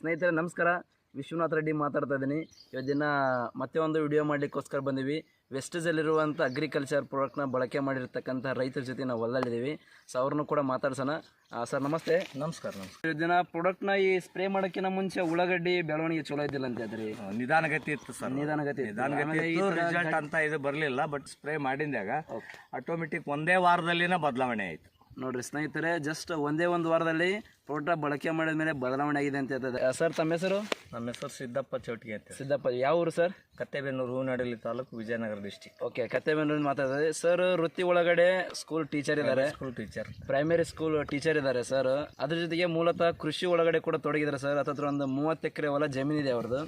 ಸ್ನೇಹಿತರೆ ನಮಸ್ಕಾರ, ವಿಶ್ವನಾಥ್ ರೆಡ್ಡಿ ಮಾತಾಡ್ತಾ ಇದ್ದೀನಿ. ಇವತ್ತು ದಿನ ಮತ್ತೆ ಒಂದು ವಿಡಿಯೋ ಮಾಡಲಿಕ್ಕೋಸ್ಕರ ಬಂದೀವಿ. ವೆಸ್ಟೇಜಲ್ಲಿರುವಂಥ ಅಗ್ರಿಕಲ್ಚರ್ ಪ್ರಾಡಕ್ಟ್ನ ಬಳಕೆ ಮಾಡಿರ್ತಕ್ಕಂಥ ರೈತರ ಜೊತೆ ನಾವು ಹೊಲದಲ್ಲಿದ್ದೀವಿ. ಸೊ ಅವ್ರನ್ನೂ ಕೂಡ ಮಾತಾಡ್ಸೋಣ. ಸರ್ ನಮಸ್ತೆ. ನಮಸ್ಕಾರ. ಇವತ್ತು ದಿನ ಪ್ರಾಡಕ್ಟ್ನ ಈ ಸ್ಪ್ರೇ ಮಾಡೋಕ್ಕಿಂತ ಮುಂಚೆ ಉಳ್ಳಾಗಡ್ಡಿ ಬೆಳವಣಿಗೆ ಚಲೋ ಇದ್ದಿಲ್ಲ ಅಂತ ಹೇಳ್ರಿ. ನಿಧಾನಗತಿ ಇತ್ತು ಸರ್. ನಿಧಾನಗತಿ ರಿಸಲ್ಟ್ ಅಂತ ಇದು ಬರಲಿಲ್ಲ. ಬಟ್ ಸ್ಪ್ರೇ ಮಾಡಿದಾಗ ಆಟೋಮೆಟಿಕ್ ಒಂದೇ ವಾರದಲ್ಲಿನ ಬದಲಾವಣೆ ಆಯಿತು. ನೋಡ್ರಿ ಸ್ನೇಹಿತರೆ, ಜಸ್ಟ್ ಒಂದೇ ಒಂದು ವಾರದಲ್ಲಿ ಪ್ರಾಡಕ್ಟ್ ಬಳಕೆ ಮಾಡಿದ ಮೇಲೆ ಬದಲಾವಣೆ ಆಗಿದೆ ಅಂತ ಹೇಳ್ತದೆ. ಸರ್ ತಮ್ಮ ಹೆಸರು? ನಮ್ಮ ಹೆಸರು ಸಿದ್ದಪ್ಪ ಚೌಟಿಗೆ ಅಂತ. ಸಿದ್ದಪ್ಪ, ಯಾವ ಊರು sir? Kattebennur, Hoovinahadagali taluk, Vijayanagara district. Okay, ಕತ್ತೆಬೆನ್ನೂರಿಂದ ಮಾತಾಡ್ತದೆ ಸರ್. ವೃತ್ತಿ ಒಳಗಡೆ ಸ್ಕೂಲ್ ಟೀಚರ್ ಇದ್ದಾರೆ, school teacher, primary school teacher ಇದ್ದಾರೆ ಸರ್. ಅದ್ರ ಜೊತೆಗೆ ಮೂಲತಃ ಕೃಷಿ ಒಳಗಡೆ ಕೂಡ ತೊಡಗಿದ್ದಾರೆ ಸರ್. ಹತ್ತಿರ ಒಂದು 30 ಎಕರೆ ಹೊಲ ಜಮೀನಿದೆ ಅವ್ರದ್ದು,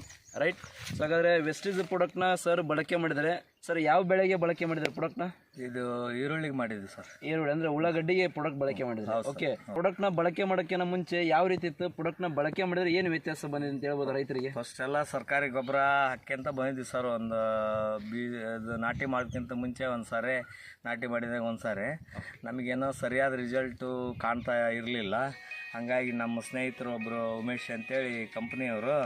ರೈಟ್? ಸೊ ಹಾಗಾದರೆ ವೆಸ್ಟೇಜ್ ಪ್ರಾಡಕ್ಟ್ನ ಸರ್ ಬಳಕೆ ಮಾಡಿದ್ದಾರೆ. ಸರ್ ಯಾವ ಬೆಳೆಗೆ ಬಳಕೆ ಮಾಡಿದ್ದಾರೆ ಪ್ರಾಡಕ್ಟ್ನ? ಇದು ಈರುಳ್ಳಿಗೆ ಮಾಡಿದ್ವಿ ಸರ್. ಈರುಳ್ಳಿ ಅಂದರೆ ಉಳ್ಳಾಗಡ್ಡಿಗೆ ಪ್ರಾಡಕ್ಟ್ ಬಳಕೆ ಮಾಡಿದ್ದಾರೆ. ಓಕೆ, ಪ್ರಾಡಕ್ಟ್ನ ಬಳಕೆ ಮಾಡೋಕ್ಕಿಂತ ಮುಂಚೆ ಯಾವ ರೀತಿ ಇತ್ತು? ಪ್ರಾಡಕ್ಟ್ನ ಬಳಕೆ ಮಾಡಿದ್ರೆ ಏನು ವ್ಯತ್ಯಾಸ ಬಂದಿದೆ ಅಂತ ಹೇಳ್ಬೋದು ರೈತರಿಗೆ? ಫಸ್ಟ್ ಎಲ್ಲ ಸರ್ಕಾರಿ ಗೊಬ್ಬರ ಹಾಕ್ಯಂತ ಬಂದಿದ್ವಿ ಸರ್. ಒಂದು ಇದು ನಾಟಿ ಮಾಡೋಕ್ಕಿಂತ ಮುಂಚೆ ಒಂದು ಸಾರಿ ನಾಟಿ ಮಾಡಿದಾಗ ಒಂದು ಸಾರಿ ನಮಗೇನೋ ಸರಿಯಾದ ರಿಸಲ್ಟು ಕಾಣ್ತಾ ಇರಲಿಲ್ಲ. ಹಾಗಾಗಿ ನಮ್ಮ ಸ್ನೇಹಿತರು ಒಬ್ಬರು ಉಮೇಶ್ ಅಂತೇಳಿ ಕಂಪ್ನಿಯವರು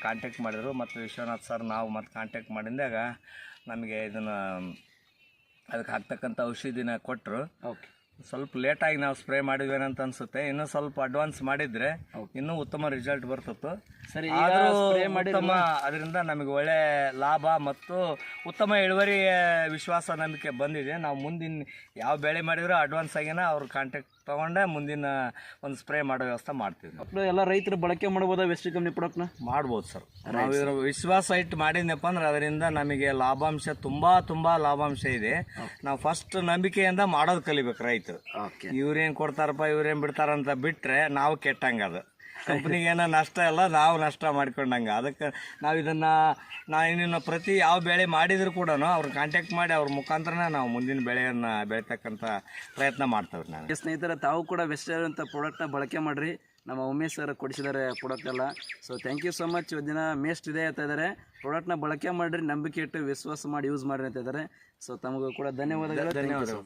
ಕಾಂಟ್ಯಾಕ್ಟ್ ಮಾಡಿದರು. ಮತ್ತು ವಿಶ್ವನಾಥ್ ಸರ್ ನಾವು ಮತ್ತು ಕಾಂಟ್ಯಾಕ್ಟ್ ಮಾಡಿದಾಗ ನಮಗೆ ಇದನ್ನು ಅದಕ್ಕೆ ಹಾಕ್ತಕ್ಕಂಥ ಔಷಧಿನ ಕೊಟ್ಟರು. ಓಕೆ, ಸ್ವಲ್ಪ ಲೇಟಾಗಿ ನಾವು ಸ್ಪ್ರೇ ಮಾಡಿದ್ವೇನಂತ ಅನಿಸುತ್ತೆ. ಇನ್ನೂ ಸ್ವಲ್ಪ ಅಡ್ವಾನ್ಸ್ ಮಾಡಿದರೆ ಇನ್ನೂ ಉತ್ತಮ ರಿಸಲ್ಟ್ ಬರ್ತಿತ್ತು. ಸರಿ, ಅದರಿಂದ ನಮಗೆ ಒಳ್ಳೆ ಲಾಭ ಮತ್ತು ಉತ್ತಮ ಇಳುವರಿ ವಿಶ್ವಾಸ ನಂಬಿಕೆ ಬಂದಿದೆ. ನಾವು ಮುಂದಿನ ಯಾವ ಬೆಳೆ ಮಾಡಿದ್ರೂ ಅಡ್ವಾನ್ಸ್ ಆಗಿನ ಅವ್ರ ಕಾಂಟ್ಯಾಕ್ಟ್ ತೊಗೊಂಡೆ ಮುಂದಿನ ಒಂದು ಸ್ಪ್ರೇ ಮಾಡೋ ವ್ಯವಸ್ಥೆ ಮಾಡ್ತೀವಿ. ಎಲ್ಲ ರೈತರು ಬಳಕೆ ಮಾಡ್ಬೋದಾ ವೆಸ್ಟ್ ಕಂಪ್ನಿ ಪ್ರಾಡಕ್ಟ್ನ? ಮಾಡ್ಬೋದು ಸರ್. ನಾವು ಇದರ ವಿಶ್ವಾಸ ಇಟ್ಟು ಮಾಡಿದ್ನಪ್ಪ ಅಂದ್ರೆ ಅದರಿಂದ ನಮಗೆ ಲಾಭಾಂಶ ತುಂಬ ಲಾಭಾಂಶ ಇದೆ. ನಾವು ಫಸ್ಟ್ ನಂಬಿಕೆಯಿಂದ ಮಾಡೋದು ಕಲಿಬೇಕು ರೈತರು. ಇವ್ರೇನು ಕೊಡ್ತಾರಪ್ಪ ಇವ್ರೇನು ಬಿಡ್ತಾರಂತ ಬಿಟ್ಟರೆ ನಾವು ಕೆಟ್ಟಂಗೆ, ಅದು ಕಂಪ್ನಿಗೇನೋ ನಷ್ಟ ಇಲ್ಲ, ನಾವು ನಷ್ಟ ಮಾಡ್ಕೊಂಡಂಗೆ. ಅದಕ್ಕೆ ನಾವು ಇನ್ನಿನ್ನು ಪ್ರತಿ ಯಾವ ಬೆಳೆ ಮಾಡಿದ್ರು ಕೂಡ ಅವ್ರು ಕಾಂಟ್ಯಾಕ್ಟ್ ಮಾಡಿ ಅವ್ರ ಮುಖಾಂತರನೇ ನಾವು ಮುಂದಿನ ಬೆಳೆಯನ್ನು ಬೆಳೀತಕ್ಕಂಥ ಪ್ರಯತ್ನ ಮಾಡ್ತೇವೆ. ನಾನು ಸ್ನೇಹಿತರೆ, ತಾವು ಕೂಡ ವೆಸ್ಟೇಜ್ ಅಂತ ಪ್ರಾಡಕ್ಟ್ನ ಬಳಕೆ ಮಾಡಿರಿ. ನಮ್ಮ ಉಮೇಶ್ ಸರ್ ಕೊಡಿಸಿದ್ದಾರೆ ಪ್ರಾಡಕ್ಟ್ ಎಲ್ಲ. So thank you so much. ಇವತ್ತು ದಿನ ಮೇಸ್ಟ್ ಇದೆ ಅಂತ ಇದ್ದಾರೆ. ಪ್ರಾಡಕ್ಟ್ನ ಬಳಕೆ ಮಾಡಿರಿ, ನಂಬಿಕೆ ಇಟ್ಟು ವಿಶ್ವಾಸ ಮಾಡಿ ಯೂಸ್ ಮಾಡಿರಿ ಅಂತ ಇದ್ದಾರೆ. ಸೊ ತಮಗೂ ಕೂಡ ಧನ್ಯವಾದಗಳು.